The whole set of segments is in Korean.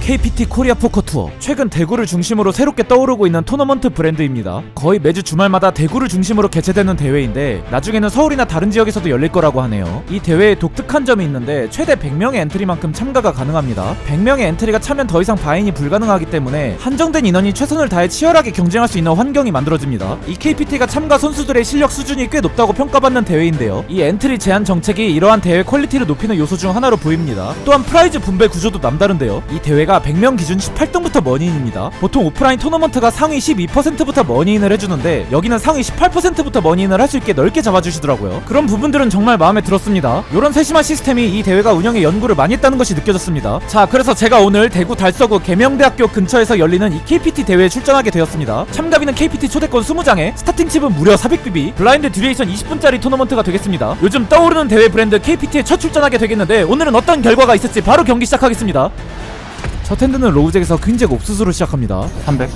KPT 코리아 포커 투어. 최근 대구를 중심으로 새롭게 떠오르고 있는 토너먼트 브랜드입니다. 거의 매주 주말마다 대구를 중심으로 개최되는 대회인데 나중에는 서울이나 다른 지역에서도 열릴 거라고 하네요. 이 대회에 독특한 점이 있는데 최대 100명의 엔트리만큼 참가가 가능합니다. 100명의 엔트리가 차면 더 이상 바인이 불가능하기 때문에 한정된 인원이 최선을 다해 치열하게 경쟁할 수 있는 환경이 만들어집니다. 이 KPT가 참가 선수들의 실력 수준이 꽤 높다고 평가받는 대회인데요. 이 엔트리 제한 정책이 이러한 대회 퀄리티를 높이는 요소 중 하나로 보입니다. 또한 프라이즈 분배 구조도 남다른데요. 이 대회가 100명 기준 18등부터 머니인입니다. 보통 오프라인 토너먼트가 상위 12%부터 머니인을 해주는데 여기는 상위 18%부터 머니인을 할 수 있게 넓게 잡아주시더라고요. 그런 부분들은 정말 마음에 들었습니다. 이런 세심한 시스템이 이 대회가 운영에 연구를 많이 했다는 것이 느껴졌습니다. 자, 그래서 제가 오늘 대구 달서구 계명대학교 근처에서 열리는 이 KPT 대회에 출전하게 되었습니다. 참가비는 KPT 초대권 20장에 스타팅 칩은 무려 400BB, 블라인드 듀레이션 20분짜리 토너먼트가 되겠습니다. 요즘 떠오르는 대회 브랜드 KPT에 첫 출전하게 되겠는데 오늘은 어떤 결과가 있을지 바로 경기 시작하겠습니다. 첫 핸드는 로우잭에서 퀸잭 옥수수로 시작합니다. 300.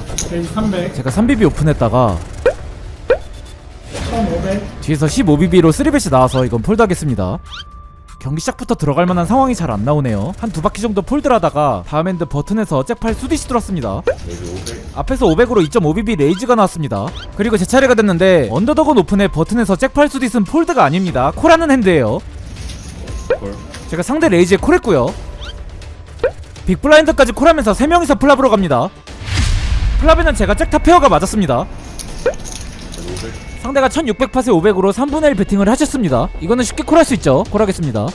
300. 제가 3BB 오픈했다가 1500. 뒤에서 15BB로 3벳이 나와서 이건 폴드하겠습니다. 경기 시작부터 들어갈 만한 상황이 잘 안 나오네요. 한 두 바퀴 정도 폴드를 하다가 다음 핸드 버튼에서 잭팔 수디시 들었습니다. 앞에서 500으로 2.5BB 레이즈가 나왔습니다. 그리고 제 차례가 됐는데 언더더건 오픈의 버튼에서 잭팔 수디스는 폴드가 아닙니다. 콜하는 핸드예요. 제가 상대 레이즈에 콜했고요. 빅블라인드까지 콜하면서 3명이서 플랍으로 갑니다. 플랍에는 제가 잭탑 페어가 맞았습니다. 상대가 1600팟에 500으로 3분의 1 배팅을 하셨습니다. 이거는 쉽게 콜할 수 있죠. 콜하겠습니다.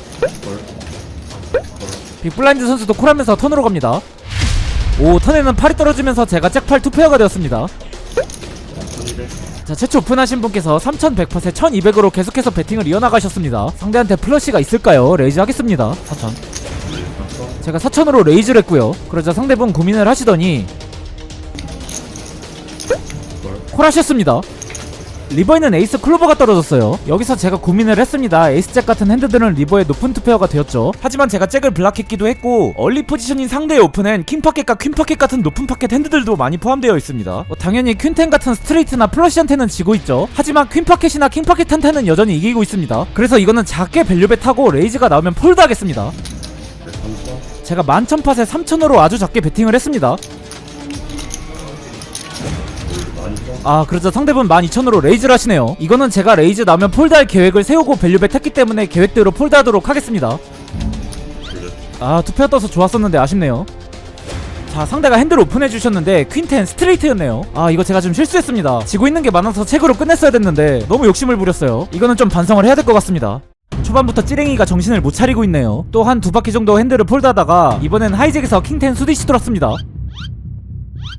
빅블라인드 선수도 콜하면서 턴으로 갑니다. 오, 턴에는 팔이 떨어지면서 제가 잭팔 2페어가 되었습니다. 자, 최초 오픈하신 분께서 3100팟에 1200으로 계속해서 배팅을 이어나가셨습니다. 상대한테 플러시가 있을까요? 레이즈 하겠습니다. 4000. 제가 4000으로 레이즈를 했고요. 그러자 상대분 고민을 하시더니 콜하셨습니다. 리버에는 에이스 클로버가 떨어졌어요. 여기서 제가 고민을 했습니다. 에이스잭 같은 핸드들은 리버의 높은 투페어가 되었죠. 하지만 제가 잭을 블락했기도 했고 얼리 포지션인 상대의 오픈엔 킹파켓과 퀸파켓 같은 높은 파켓 핸드들도 많이 포함되어 있습니다. 당연히 퀸텐 같은 스트레이트나 플러시한테는 지고 있죠. 하지만 퀸파켓이나 킹파켓한테는 여전히 이기고 있습니다. 그래서 이거는 작게 밸류벳 하고 레이즈가 나오면 폴드 하겠습니다. 제가 11,000팟에 3000으로 아주 작게 배팅을 했습니다. 아, 그러자 상대분 12,000으로 레이즈를 하시네요. 이거는 제가 레이즈 나오면 폴드할 계획을 세우고 밸류벳 했기 때문에 계획대로 폴드하도록 하겠습니다. 아, 투페어 떠서 좋았었는데 아쉽네요. 자, 상대가 핸들을 오픈해주셨는데 퀸텐 스트레이트였네요. 아, 이거 제가 좀 실수했습니다. 지고 있는 게 많아서 책으로 끝냈어야 됐는데 너무 욕심을 부렸어요. 이거는 좀 반성을 해야 될 것 같습니다. 초반부터 찌랭이가 정신을 못 차리고 있네요. 또 한 두 바퀴 정도 핸들을 폴드하다가 이번엔 하이잭에서 킹텐 수디시 들었습니다.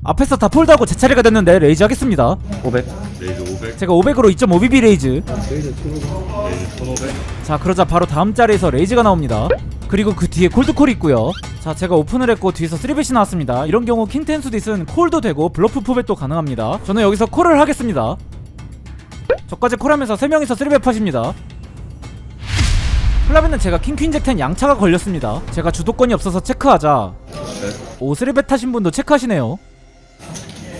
앞에서 다 폴드하고 제 차례가 됐는데 레이즈 하겠습니다. 500. 레이즈 500. 제가 500으로 2.5BB 레이즈. 레이즈 1500. 자, 그러자 바로 다음 자리에서 레이즈가 나옵니다. 그리고 그 뒤에 콜드콜이 있고요. 자, 제가 오픈을 했고 뒤에서 3벳이 나왔습니다. 이런 경우 킹텐 수디스는 콜도 되고 블러프 포벳도 가능합니다. 저는 여기서 콜을 하겠습니다. 저까지 콜하면서 3명이서 3벳 팟입니다. 플라베는 제가 킹퀸잭10 양차가 걸렸습니다. 제가 주도권이 없어서 체크하자 오, 3벳 타신 분도 체크하시네요.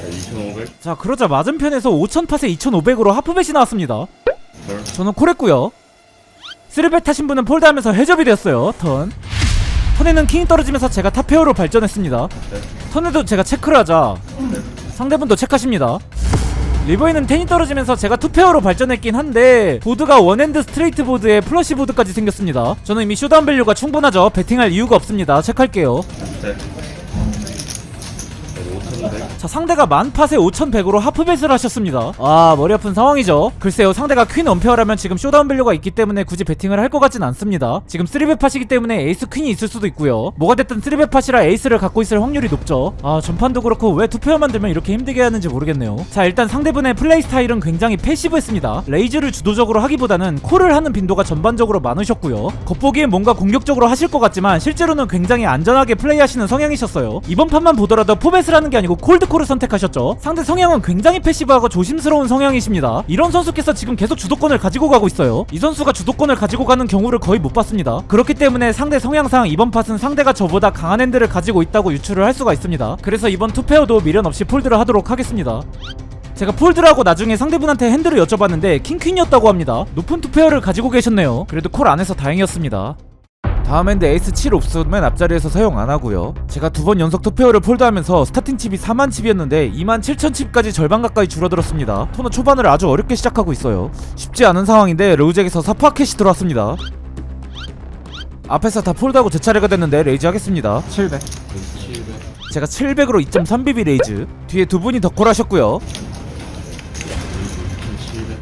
2500. 자, 그러자 맞은편에서 5000팟에 2500으로 하프벳이 나왔습니다. 저는 콜했고요. 3벳 타신 분은 폴드하면서 해접이 되었어요. 턴에는 킹이 떨어지면서 제가 탑페어로 발전했습니다. 턴에도 제가 체크를 하자 상대분도 체크하십니다. 리버에는 10이 떨어지면서 제가 투페어로 발전했긴 한데 보드가 원핸드 스트레이트 보드에 플러시 보드까지 생겼습니다. 저는 이미 쇼다운 밸류가 충분하죠. 배팅할 이유가 없습니다. 체크할게요. 자, 상대가 만팟에 5100으로 하프벳을 하셨습니다. 아, 머리 아픈 상황이죠. 글쎄요, 상대가 퀸 원페어라면 지금 쇼다운 밸류가 있기 때문에 굳이 배팅을 할 것 같진 않습니다. 지금 3벳 팟이기 때문에 에이스 퀸이 있을 수도 있고요. 뭐가 됐든 3벳 팟이라 에이스를 갖고 있을 확률이 높죠. 아, 전판도 그렇고 왜 투페어만 들면 이렇게 힘들게 하는지 모르겠네요. 자, 일단 상대분의 플레이 스타일은 굉장히 패시브했습니다. 레이즈를 주도적으로 하기보다는 콜을 하는 빈도가 전반적으로 많으셨고요. 겉보기엔 뭔가 공격적으로 하실 것 같지만 실제로는 굉장히 안전하게 플레이하시는 성향이셨어요. 이번 판만 보더라도 포벳을 하는 게 아니고 콜드콜을 선택하셨죠. 상대 성향은 굉장히 패시브하고 조심스러운 성향이십니다. 이런 선수께서 지금 계속 주도권을 가지고 가고 있어요. 이 선수가 주도권을 가지고 가는 경우를 거의 못 봤습니다. 그렇기 때문에 상대 성향상 이번 팟은 상대가 저보다 강한 핸드를 가지고 있다고 유추를 할 수가 있습니다. 그래서 이번 투페어도 미련 없이 폴드를 하도록 하겠습니다. 제가 폴드를 하고 나중에 상대분한테 핸들을 여쭤봤는데 킹퀸이었다고 합니다. 높은 투페어를 가지고 계셨네요. 그래도 콜 안해서 다행이었습니다. 다음 핸드 에이스 7 옵스 맨 앞자리에서 사용 안하고요. 제가 2번 연속 투페어를 폴드하면서 스타팅 칩이 4만 칩이었는데 2만 7천 칩까지 절반 가까이 줄어들었습니다. 토너 초반을 아주 어렵게 시작하고 있어요. 쉽지 않은 상황인데 로우잭에서 사파 캣이 들어왔습니다. 앞에서 다 폴드하고 제 차례가 됐는데 레이즈 하겠습니다. 700. 제가 700으로 2.3BB 레이즈. 뒤에 두 분이 더 콜하셨고요.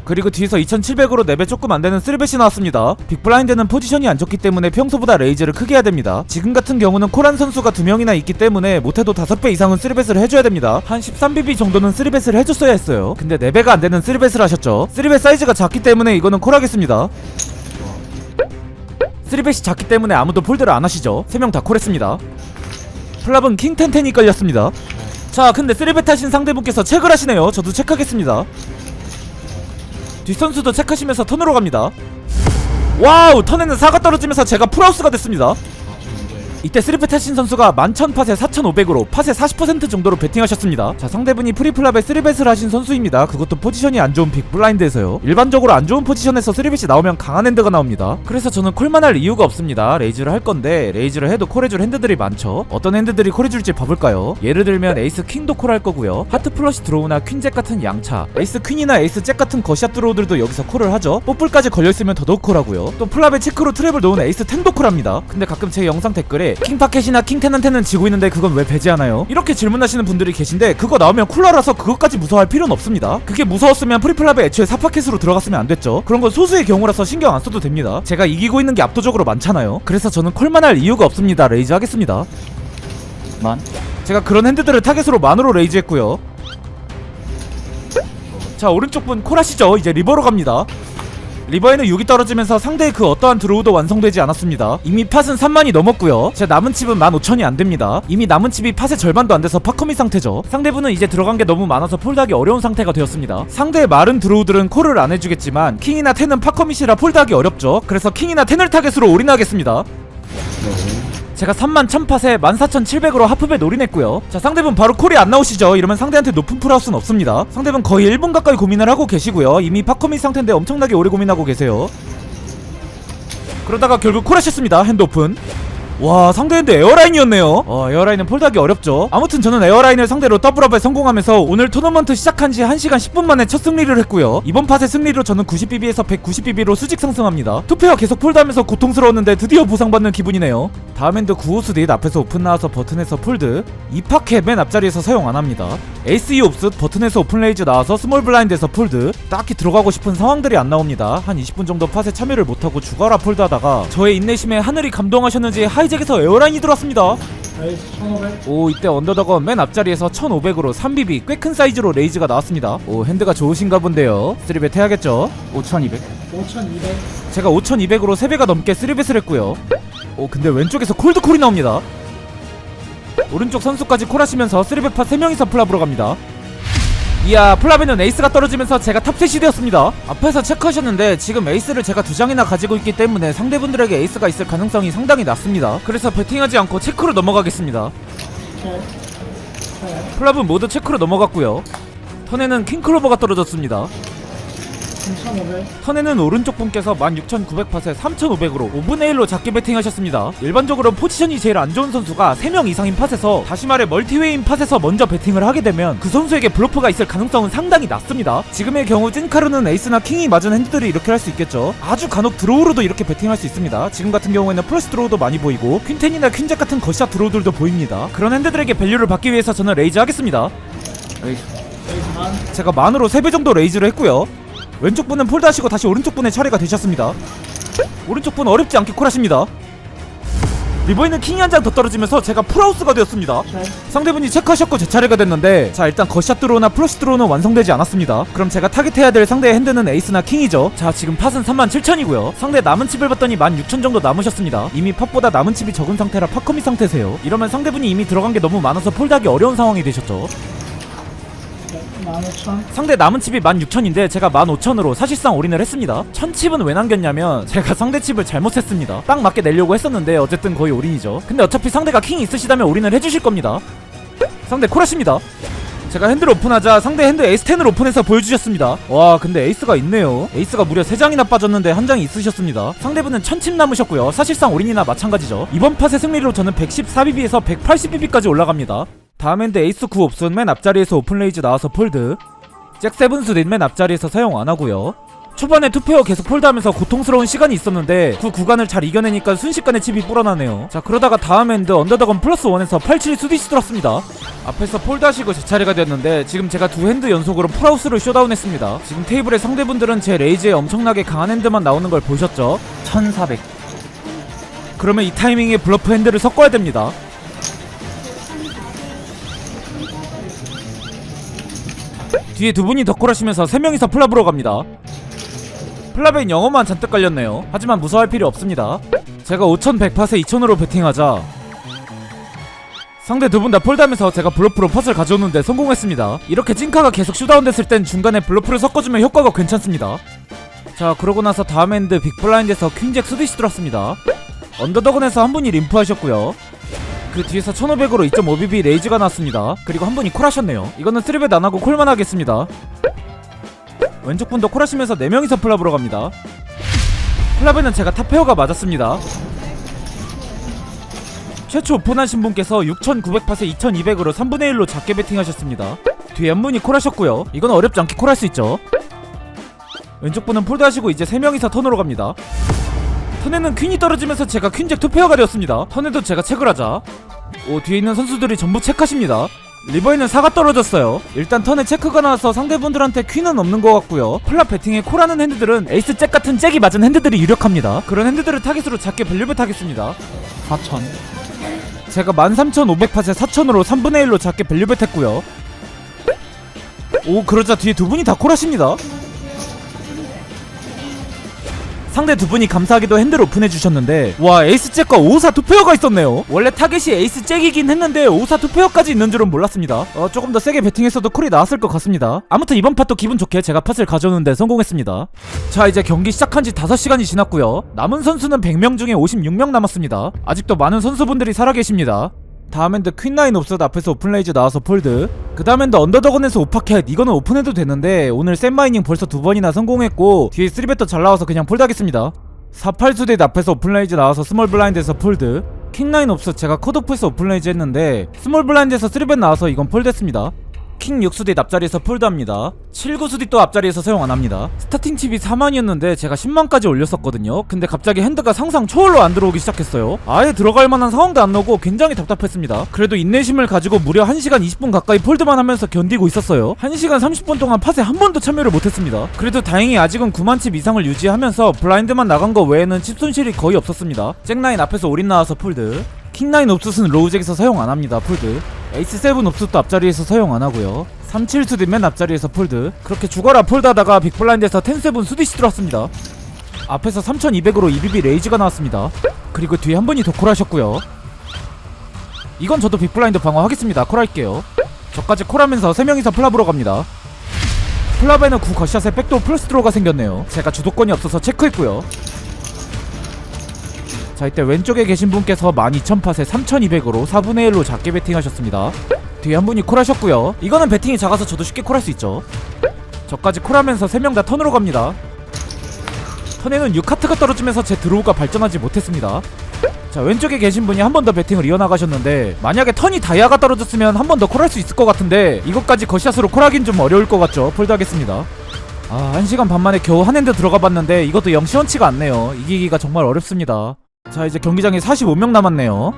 그리고 뒤에서 2700으로 4배 조금 안되는 3벳이 나왔습니다. 빅블라인드는 포지션이 안 좋기 때문에 평소보다 레이즈를 크게 해야 됩니다. 지금 같은 경우는 콜한 선수가 2명이나 있기 때문에 못해도 5배 이상은 3벳을 해줘야 됩니다. 한 13BB 정도는 3벳을 해줬어야 했어요. 근데 4배가 안되는 3벳을 하셨죠. 3벳 사이즈가 작기 때문에 이거는 콜하겠습니다. 3벳이 작기 때문에 아무도 폴드를 안 하시죠. 3명 다 콜했습니다. 플랍은 킹 1010이 걸렸습니다. 자, 근데 3벳 하신 상대분께서 체크를 하시네요. 저도 체크하겠습니다. 뒷선수도 체크하시면서 턴으로 갑니다. 와우! 턴에는 4가 떨어지면서 제가 풀하우스가 됐습니다. 이때 3펫 하신 선수가 11,000팟에 4,500으로 팟의 40% 정도로 베팅하셨습니다. 자, 상대분이 프리플랍에 3벳을 하신 선수입니다. 그것도 포지션이 안 좋은 빅블라인드에서요. 일반적으로 안 좋은 포지션에서 3벳이 나오면 강한 핸드가 나옵니다. 그래서 저는 콜만할 이유가 없습니다. 레이즈를 할 건데 레이즈를 해도 콜해줄 핸드들이 많죠. 어떤 핸드들이 콜해줄지 봐볼까요? 예를 들면 에이스 킹도 콜할 거고요. 하트 플러시 드로우나 퀸잭 같은 양차, 에이스 퀸이나 에이스 잭 같은 거샷 드로우들도 여기서 콜을 하죠. 뽀플까지 걸려있으면 더더욱 콜하고요. 또 플랍에 체크로 트랩을 놓은 에이스 10도 콜합니다. 근데 가끔 제 영상 댓글에 킹파켓이나 킹텐한테는 지고 있는데 그건 왜 배제하나요? 이렇게 질문하시는 분들이 계신데 그거 나오면 쿨러라서 그것까지 무서워할 필요는 없습니다. 그게 무서웠으면 프리플랍에 애초에 4파켓으로 들어갔으면 안 됐죠. 그런 건 소수의 경우라서 신경 안 써도 됩니다. 제가 이기고 있는 게 압도적으로 많잖아요. 그래서 저는 콜만할 이유가 없습니다. 레이즈 하겠습니다. 만. 제가 그런 핸드들을 타겟으로 만으로 레이즈 했고요. 자, 오른쪽 분 콜하시죠. 이제 리버로 갑니다. 리버에는 6이 떨어지면서 상대의 그 어떠한 드로우도 완성되지 않았습니다. 이미 팟은 3만이 넘었고요. 제 남은 칩은 15,000이 안됩니다. 이미 남은 칩이 팟의 절반도 안돼서 팟커밋 상태죠. 상대분은 이제 들어간 게 너무 많아서 폴드하기 어려운 상태가 되었습니다. 상대의 마른 드로우들은 콜을 안 해주겠지만 킹이나 텐은 팟커밋이라 폴드하기 어렵죠. 그래서 킹이나 텐을 타겟으로 올인하겠습니다. 제가 31,000팟에 14,700으로 하프벳 올인했고요. 자, 상대분 바로 콜이 안 나오시죠. 이러면 상대한테 높은 풀하우스는 없습니다. 상대분 거의 1분 가까이 고민을 하고 계시고요. 이미 팟커밋 상태인데 엄청나게 오래 고민하고 계세요. 그러다가 결국 콜하셨습니다. 핸드오픈. 와, 상대 핸드 에어라인이었네요. 에어라인은 폴드하기 어렵죠. 아무튼 저는 에어라인을 상대로 더블업에 성공하면서 오늘 토너먼트 시작한지 1시간 10분 만에 첫 승리를 했고요. 이번 팟의 승리로 저는 90BB에서 190BB로 수직 상승합니다. 투페어 계속 폴드하면서 고통스러웠는데 드디어 보상받는 기분이네요. 다음 핸드 9호스 닛 앞에서 오픈 나와서 버튼에서 폴드, 2파켓 맨 앞자리에서 사용 안합니다. 에이스 2 옵스 버튼에서 오픈 레이즈 나와서 스몰 블라인드에서 폴드. 딱히 들어가고 싶은 상황들이 안 나옵니다. 한 20분 정도 팟에 참여를 못하고 죽어라 폴드하다가 저의 인내심에 하늘이 감동하셨는지 하이잭에서 에어라인이 들어왔습니다. 오, 이때 언더더건 맨 앞자리에서 1500으로 3BB 꽤 큰 사이즈로 레이즈가 나왔습니다. 오, 핸드가 좋으신가 본데요. 3벳 해야겠죠. 5200. 제가 5200으로 3배가 넘게 3벳을 했고요. 오, 근데 왼쪽에서 콜드콜이 나옵니다. 오른쪽 선수까지 콜하시면서 3벳 팟 3명이서 플랍으로 갑니다. 이야, 플랍에는 에이스가 떨어지면서 제가 탑셋이 되었습니다. 앞에서 체크하셨는데 지금 에이스를 제가 2장이나 가지고 있기 때문에 상대분들에게 에이스가 있을 가능성이 상당히 낮습니다. 그래서 배팅하지 않고 체크로 넘어가겠습니다. 플랍은 모두 체크로 넘어갔고요. 턴에는 킹클로버가 떨어졌습니다. 턴에는 오른쪽 분께서 16,900팟에 3,500으로 5분의 1로 작게 배팅하셨습니다. 일반적으로 포지션이 제일 안 좋은 선수가 3명 이상인 팟에서, 다시 말해 멀티웨이인 팟에서 먼저 배팅을 하게 되면 그 선수에게 블러프가 있을 가능성은 상당히 낮습니다. 지금의 경우 찐카르는 에이스나 킹이 맞은 핸드들이 이렇게 할 수 있겠죠. 아주 간혹 드로우로도 이렇게 배팅할 수 있습니다. 지금 같은 경우에는 플러스 드로우도 많이 보이고 퀸텐이나 퀸잭 같은 거샷 드로우들도 보입니다. 그런 핸드들에게 밸류를 받기 위해서 저는 레이즈 하겠습니다. 제가 만으로 3배 정도 레이즈를 했고요. 왼쪽 분은 폴드하시고 다시 오른쪽 분의 차례가 되셨습니다. 오른쪽 분 어렵지 않게 콜하십니다. 리버에는 킹이 한 장 더 떨어지면서 제가 풀하우스가 되었습니다. 상대분이 체크하셨고 제 차례가 됐는데, 자, 일단 거샷 드로우나 플러시 드로우는 완성되지 않았습니다. 그럼 제가 타겟해야 될 상대의 핸드는 에이스나 킹이죠. 자, 지금 팟은 37,000이고요 상대 남은 칩을 봤더니 16,000 정도 남으셨습니다. 이미 팟보다 남은 칩이 적은 상태라 팟커밋 상태세요. 이러면 상대분이 이미 들어간 게 너무 많아서 폴드하기 어려운 상황이 되셨죠. 15,000. 상대 남은 칩이 16,000인데 제가 15,000으로 사실상 올인을 했습니다. 1000칩은 왜 남겼냐면 제가 상대 칩을 잘못했습니다. 딱 맞게 내려고 했었는데 어쨌든 거의 올인이죠. 근데 어차피 상대가 킹이 있으시다면 올인을 해주실 겁니다. 상대 콜하십니다. 제가 핸드를 오픈하자 상대 핸드 에이스10을 오픈해서 보여주셨습니다. 와 근데 에이스가 있네요. 에이스가 무려 3장이나 빠졌는데 한 장이 있으셨습니다. 상대분은 1000침 남으셨고요. 사실상 올인이나 마찬가지죠. 이번 팟의 승리로 저는 114BB에서 180BB까지 올라갑니다. 다음 핸드 에이스 9 옵슨 맨 앞자리에서 오픈레이즈 나와서 폴드. 잭 세븐 수딘 맨 앞자리에서 사용 안하고요. 초반에 투페어 계속 폴드하면서 고통스러운 시간이 있었는데 그 구간을 잘 이겨내니까 순식간에 칩이 불어나네요. 자 그러다가 다음 핸드 언더더건 플러스 1에서 87 수디시 들었습니다. 앞에서 폴드하시고 제 차례가 되었는데 지금 제가 두 핸드 연속으로 풀하우스를 쇼다운했습니다. 지금 테이블의 상대분들은 제 레이즈에 엄청나게 강한 핸드만 나오는 걸 보셨죠? 1400. 그러면 이 타이밍에 블러프 핸드를 섞어야 됩니다. 뒤에 두 분이 덕콜하시면서 3명이서 플랍으로 갑니다. 플랍엔 영어만 잔뜩 깔렸네요. 하지만 무서워할 필요 없습니다. 제가 5100팟에 2000으로 베팅하자 상대 두 분 다 폴드하면서 제가 블러프로 팟을 가져오는데 성공했습니다. 이렇게 찐카가 계속 슈다운 됐을 땐 중간에 블러프를 섞어주면 효과가 괜찮습니다. 자 그러고 나서 다음 핸드 빅블라인드에서 퀸잭 수디시 들었습니다. 언더더건에서 한 분이 림프 하셨고요. 그 뒤에서 1500으로 2.5BB 레이즈가 나왔습니다. 그리고 한 분이 콜하셨네요. 이거는 3벳 안하고 콜만 하겠습니다. 왼쪽 분도 콜하시면서 4명이서 플랍으로 갑니다. 플랍에는 제가 탑페어가 맞았습니다. 최초 오픈하신 분께서 6900팟에 2200으로 3분의 1로 작게 베팅하셨습니다. 뒤에 한 분이 콜하셨고요. 이건 어렵지 않게 콜할 수 있죠. 왼쪽 분은 폴드하시고 이제 3명이서 턴으로 갑니다. 턴에는 퀸이 떨어지면서 제가 퀸잭 투페어가 되었습니다. 턴에도 제가 체크를 하자. 오 뒤에 있는 선수들이 전부 체크하십니다. 리버에는 4가 떨어졌어요. 일단 턴에 체크가 나와서 상대분들한테 퀸은 없는 것 같고요. 플랍 배팅에 콜하는 핸드들은 에이스 잭 같은 잭이 맞은 핸드들이 유력합니다. 그런 핸드들을 타깃으로 작게 밸류벳 하겠습니다. 4000. 제가 13500팟에 4000으로 3분의 1로 작게 밸류벳 했고요. 오 그러자 뒤에 두 분이 다 콜하십니다. 상대 두 분이 감사하게도 핸드를 오픈해주셨는데 와 에이스 잭과 554 투페어가 있었네요. 원래 타겟이 에이스 잭이긴 했는데 554 투페어까지 있는 줄은 몰랐습니다. 조금 더 세게 배팅했어도 콜이 나왔을 것 같습니다. 아무튼 이번 팟도 기분 좋게 제가 팟을 가져오는데 성공했습니다. 자 이제 경기 시작한지 5시간이 지났고요. 남은 선수는 100명 중에 56명 남았습니다. 아직도 많은 선수분들이 살아계십니다. 다음 핸드 퀸9 옵셋 앞에서 오픈레이즈 나와서 폴드. 그 다음 핸드 언더더건에서 오파켓. 이거는 오픈해도 되는데 오늘 샘마이닝 벌써 2번이나 성공했고 뒤에 3배터 잘 나와서 그냥 폴드하겠습니다. 48수댓 앞에서 오픈레이즈 나와서 스몰 블라인드에서 폴드. 킹9 옵셋 제가 컷오프에서 오픈레이즈 했는데 스몰 블라인드에서 3벳 나와서 이건 폴드했습니다. 킹 6수딧 앞자리에서 폴드합니다. 7구수딧 또 앞자리에서 사용 안합니다. 스타팅 칩이 4만이었는데 제가 10만까지 올렸었거든요. 근데 갑자기 핸드가 상상 초월로 안 들어오기 시작했어요. 아예 들어갈 만한 상황도 안 나오고 굉장히 답답했습니다. 그래도 인내심을 가지고 무려 1시간 20분 가까이 폴드만 하면서 견디고 있었어요. 1시간 30분 동안 팟에 한 번도 참여를 못했습니다. 그래도 다행히 아직은 9만 칩 이상을 유지하면서 블라인드만 나간 거 외에는 칩 손실이 거의 없었습니다. 잭9 앞에서 올인 나와서 폴드. 킹9 옵셋은 로우잭에서 사용 안합니다. 폴드. 에이스7 옵셋도 앞자리에서 사용 안하고요. 37 수딧 맨 앞자리에서 폴드. 그렇게 죽어라 폴드하다가 빅블라인드에서 10-7 수디시 들어왔습니다. 앞에서 3200으로 EBB 레이즈가 나왔습니다. 그리고 뒤에 한 분이 더 콜하셨고요. 이건 저도 빅블라인드 방어하겠습니다. 콜할게요. 저까지 콜하면서 3명이서 플랍으로 갑니다. 플랍에는 9 겉샷에 백도어 플러스 드로우가 생겼네요. 제가 주도권이 없어서 체크했고요. 자 이때 왼쪽에 계신 분께서 12000팟에 3200으로 4분의 1로 작게 베팅하셨습니다. 뒤에 한 분이 콜하셨고요. 이거는 베팅이 작아서 저도 쉽게 콜할 수 있죠. 저까지 콜하면서 3명 다 턴으로 갑니다. 턴에는 6카트가 떨어지면서 제 드로우가 발전하지 못했습니다. 자 왼쪽에 계신 분이 한 번 더 베팅을 이어나가셨는데 만약에 턴이 다이아가 떨어졌으면 한 번 더 콜할 수 있을 것 같은데 이것까지 겉샷으로 콜하긴 좀 어려울 것 같죠. 폴드하겠습니다. 1시간 반 만에 겨우 한 핸드 들어가 봤는데 이것도 영 시원치가 않네요. 이기기가 정말 어렵습니다. 자 이제 경기장에 45명 남았네요.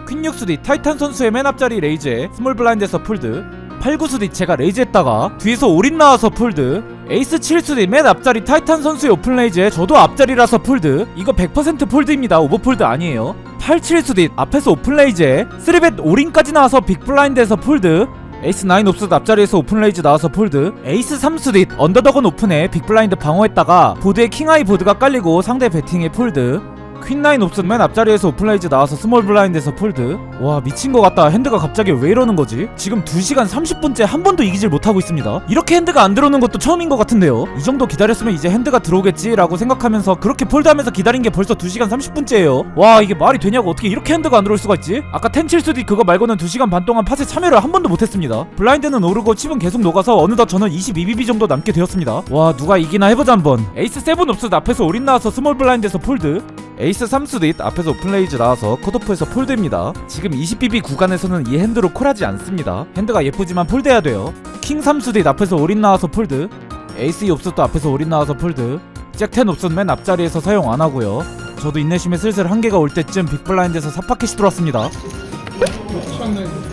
퀸 6수딧 타이탄 선수의 맨 앞자리 레이즈에 스몰 블라인드에서 폴드. 8구수딧 제가 레이즈 했다가 뒤에서 올인 나와서 폴드. 에이스 7수딧 맨 앞자리 타이탄 선수의 오픈 레이즈에 저도 앞자리라서 폴드. 이거 100% 폴드입니다. 오버폴드 아니에요. 87수딧 앞에서 오픈 레이즈에 3벳 올인까지 나와서 빅블라인드에서 폴드. 에이스 9 옵셋 앞자리에서 오픈 레이즈 나와서 폴드. 에이스 3수딧 언더더건 오픈에 빅블라인드 방어했다가 보드에 킹아이 보드가 깔리고 상대 배팅에 폴드. 퀸9 옵션 맨 앞자리에서 오픈레이즈 나와서 스몰 블라인드에서 폴드. 와 미친것 같다. 핸드가 갑자기 왜 이러는거지? 지금 2시간 30분째 한 번도 이기질 못하고 있습니다. 이렇게 핸드가 안 들어오는 것도 처음인 것 같은데요. 이 정도 기다렸으면 이제 핸드가 들어오겠지 라고 생각하면서 그렇게 폴드하면서 기다린게 벌써 2시간 30분째예요 와 이게 말이 되냐고. 어떻게 이렇게 핸드가 안 들어올 수가 있지? 아까 텐칠수디 그거 말고는 2시간 반 동안 팟에 참여를 한 번도 못했습니다. 블라인드는 오르고 칩은 계속 녹아서 어느덧 저는 22BB 정도 남게 되었습니다. 와 누가 이기나 해보자 한번. 에이스 7 옵스 앞에서 올인 나와서 스몰 블라인드에서 폴드. 에이스 3수딧 앞에서 오픈레이즈 나와서 컷오프에서 폴드입니다. 지금 20BB 구간에서는 이 핸드로 콜하지 않습니다. 핸드가 예쁘지만 폴드해야 돼요. 킹 3수딧 앞에서 올인 나와서 폴드. 에이스 2 옵스도 앞에서 올인 나와서 폴드. 잭 10 옵스는 맨 앞자리에서 사용 안하고요. 저도 인내심에 슬슬 한계가 올 때쯤 빅블라인드에서 4파켓이 들어왔습니다.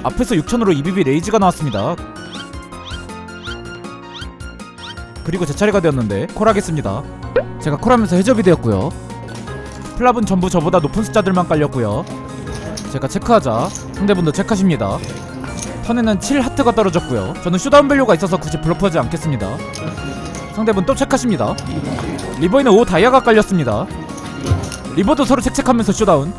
앞에서 6000으로 2BB 레이즈가 나왔습니다. 그리고 제 차례가 되었는데 콜하겠습니다. 제가 콜하면서 해접이 되었고요. 플랍은 전부 저보다 높은 숫자들만 깔렸고요. 제가 체크하자 상대분도 체크하십니다. 턴에는 7 하트가 떨어졌고요. 저는 쇼다운 밸류가 있어서 굳이 블러프하지 않겠습니다. 상대분 또 체크하십니다. 리버에는 5 다이아가 깔렸습니다. 리버도 서로 체크하면서 쇼다운.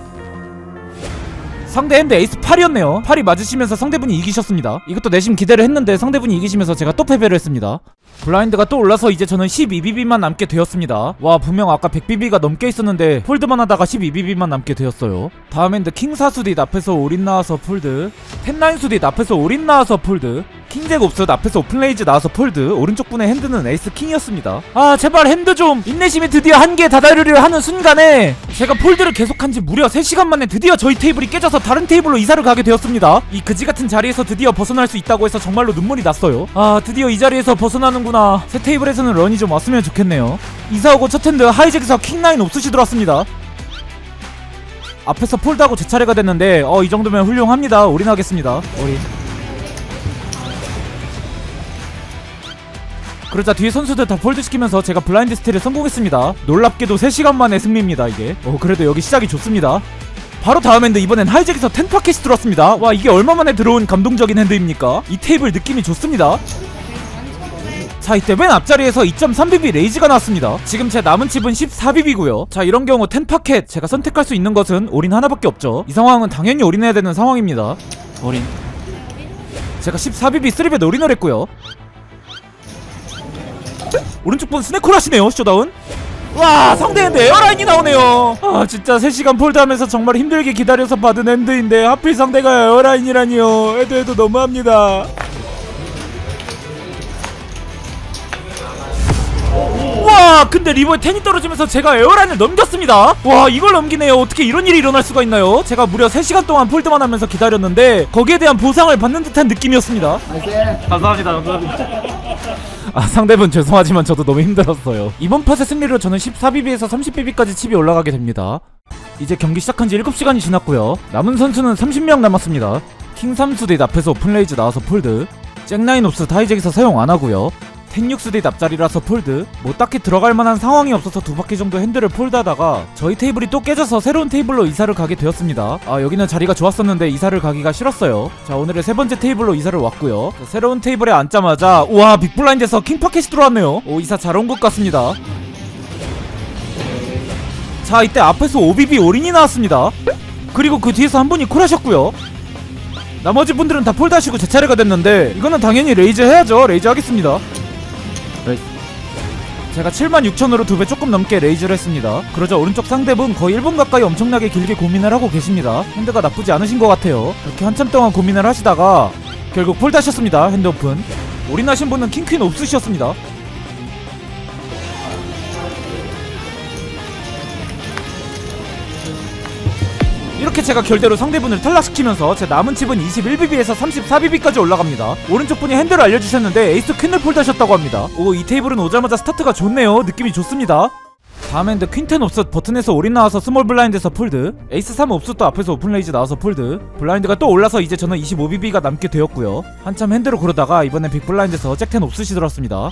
상대 핸드 에이스 8이었네요 8이 맞으시면서 상대분이 이기셨습니다. 이것도 내심 기대를 했는데 상대분이 이기시면서 제가 또 패배를 했습니다. 블라인드가 또 올라서 이제 저는 12BB만 남게 되었습니다. 와 분명 아까 100BB가 넘게 있었는데 폴드만 하다가 12BB만 남게 되었어요. 다음 핸드 킹 4수딧 앞에서 올인 나와서 폴드. 10-9 수딧 앞에서 올인 나와서 폴드. 킹잭 옵스 앞에서 오픈레이즈 나와서 폴드. 오른쪽 분의 핸드는 에이스 킹이었습니다. 아 제발 핸드 좀. 인내심이 드디어 한계에 다다르려 하는 순간에 제가 폴드를 계속한지 무려 3시간 만에 드디어 저희 테이블이 깨져서 다른 테이블로 이사를 가게 되었습니다. 이 그지같은 자리에서 드디어 벗어날 수 있다고 해서 정말로 눈물이 났어요. 아 드디어 이 자리에서 벗어나는구나. 새 테이블에서는 런이 좀 왔으면 좋겠네요. 이사 오고 첫 핸드 하이잭에서 킹9 옵스시 들어왔습니다. 앞에서 폴드하고 제 차례가 됐는데 이 정도면 훌륭합니다. 올인하겠습니다. 올인. 그러자 뒤에 선수들 다 폴드시키면서 제가 블라인드 스틸에 성공했습니다. 놀랍게도 3시간 만에 승리입니다 이게. 그래도 여기 시작이 좋습니다. 바로 다음 핸드 이번엔 하이잭에서 10파켓이 들어왔습니다. 와 이게 얼마만에 들어온 감동적인 핸드입니까? 이 테이블 느낌이 좋습니다. 자 이때 맨 앞자리에서 2.3BB 레이즈가 나왔습니다. 지금 제 남은 칩은 14BB고요 자 이런 경우 10파켓 제가 선택할 수 있는 것은 올인 하나밖에 없죠. 이 상황은 당연히 올인해야 되는 상황입니다. 올인. 제가 14BB 3벳 올인을 했고요. 오른쪽 분 스네콜 하시네요. 쇼다운. 와 상대 핸드 에어라인이 나오네요. 아 진짜 3시간 폴드하면서 정말 힘들게 기다려서 받은 핸드인데 하필 상대가 에어라인이라니요. 해도 너무합니다. 와 근데 리버에 10이 떨어지면서 제가 에어라인을 넘겼습니다. 와 이걸 넘기네요. 어떻게 이런 일이 일어날 수가 있나요? 제가 무려 3시간 동안 폴드만 하면서 기다렸는데 거기에 대한 보상을 받는 듯한 느낌이었습니다. 감사합니다. 아 상대분 죄송하지만 저도 너무 힘들었어요. 이번 팟의 승리로 저는 14BB에서 30BB까지 칩이 올라가게 됩니다. 이제 경기 시작한지 7시간이 지났고요 남은 선수는 30명 남았습니다. 킹 3수딧 앞에서 오픈레이즈 나와서 폴드. 잭9 옵스 하이잭에서 사용 안하고요 10-6수딧 앞자리라서 폴드. 뭐 딱히 들어갈만한 상황이 없어서 2바퀴 정도 핸들을 폴드하다가 저희 테이블이 또 깨져서 새로운 테이블로 이사를 가게 되었습니다. 아 여기는 자리가 좋았었는데 이사를 가기가 싫었어요. 자 오늘의 3번째 테이블로 이사를 왔고요 자, 새로운 테이블에 앉자마자 우와 빅블라인드에서 킹파켓이 들어왔네요. 오 이사 잘 온 것 같습니다. 자 이때 앞에서 5BB 올인이 나왔습니다. 그리고 그 뒤에서 한 분이 콜하셨고요 나머지 분들은 다 폴드하시고 제 차례가 됐는데 이거는 당연히 레이즈 해야죠. 레이즈 하겠습니다. 제가 76,000으로 2배 조금 넘게 레이즈를 했습니다. 그러자 오른쪽 상대분 거의 1분 가까이 엄청나게 길게 고민을 하고 계십니다. 핸드가 나쁘지 않으신 것 같아요. 그렇게 한참 동안 고민을 하시다가 결국 폴드 하셨습니다. 핸드 오픈. 올인하신 분은 킹퀸 옵스시였습니다. 이렇게 제가 결대로 상대분을 탈락시키면서 제 남은 칩은 21BB에서 34BB까지 올라갑니다. 오른쪽 분이 핸들을 알려주셨는데 에이스 퀸을 폴드하셨다고 합니다. 오 이 테이블은 오자마자 스타트가 좋네요. 느낌이 좋습니다. 다음 핸드 퀸10 옵스 버튼에서 올인 나와서 스몰 블라인드에서 폴드. 에이스 3 옵스 또 앞에서 오픈레이즈 나와서 폴드. 블라인드가 또 올라서 이제 저는 25BB가 남게 되었고요 한참 핸드로 고르다가 이번엔 빅블라인드에서 잭10 옵스시 들어왔습니다.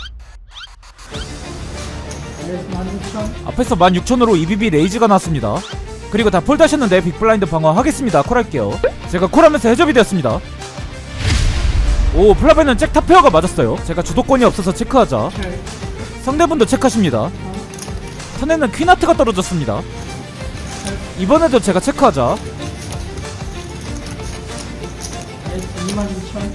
앞에서 16,000으로 2BB 레이즈가 나왔습니다. 그리고 다 폴드 하셨는데 빅블라인드 방어하겠습니다. 콜할게요. 제가 콜하면서 해접이 되었습니다. 오 플라베는 잭 탑페어가 맞았어요. 제가 주도권이 없어서 체크하자 상대분도 체크하십니다. 턴에는 퀸하트가 떨어졌습니다. 이번에도 제가 체크하자.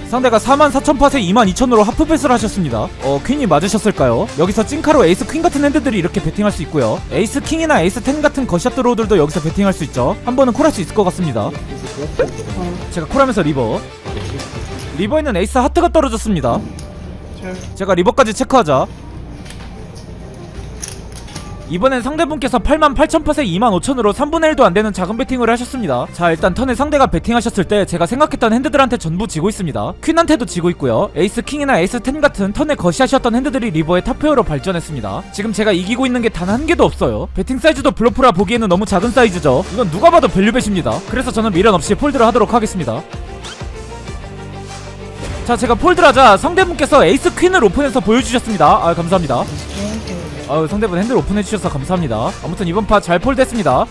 상대가 44,000팟에 22,000으로 하프패스를 하셨습니다. 퀸이 맞으셨을까요? 여기서 찐카로 에이스 퀸 같은 핸드들이 이렇게 배팅할 수 있고요. 에이스 킹이나 에이스 10 같은 거샷 드로우들도 여기서 배팅할 수 있죠. 한 번은 콜할 수 있을 것 같습니다. 제가 콜하면서 리버에는 에이스 하트가 떨어졌습니다. 제가 리버까지 체크하자. 이번엔 상대분께서 88,000팟에 25,000으로 3분의 1도 안되는 작은 배팅을 하셨습니다. 자, 일단 턴에 상대가 배팅하셨을 때 제가 생각했던 핸드들한테 전부 지고 있습니다. 퀸한테도 지고 있고요. 에이스 킹이나 에이스 10 같은 턴에 거시하셨던 핸드들이 리버의 탑페어로 발전했습니다. 지금 제가 이기고 있는 게 단 한 개도 없어요. 배팅 사이즈도 블러프라 보기에는 너무 작은 사이즈죠. 이건 누가 봐도 밸류벳입니다. 그래서 저는 미련 없이 폴드를 하도록 하겠습니다. 자, 제가 폴드를 하자 상대분께서 에이스 퀸을 오픈해서 보여주셨습니다. 아, 감사합니다. 상대분 핸들 오픈해주셔서 감사합니다. 아무튼 이번 파 잘 폴드했습니다.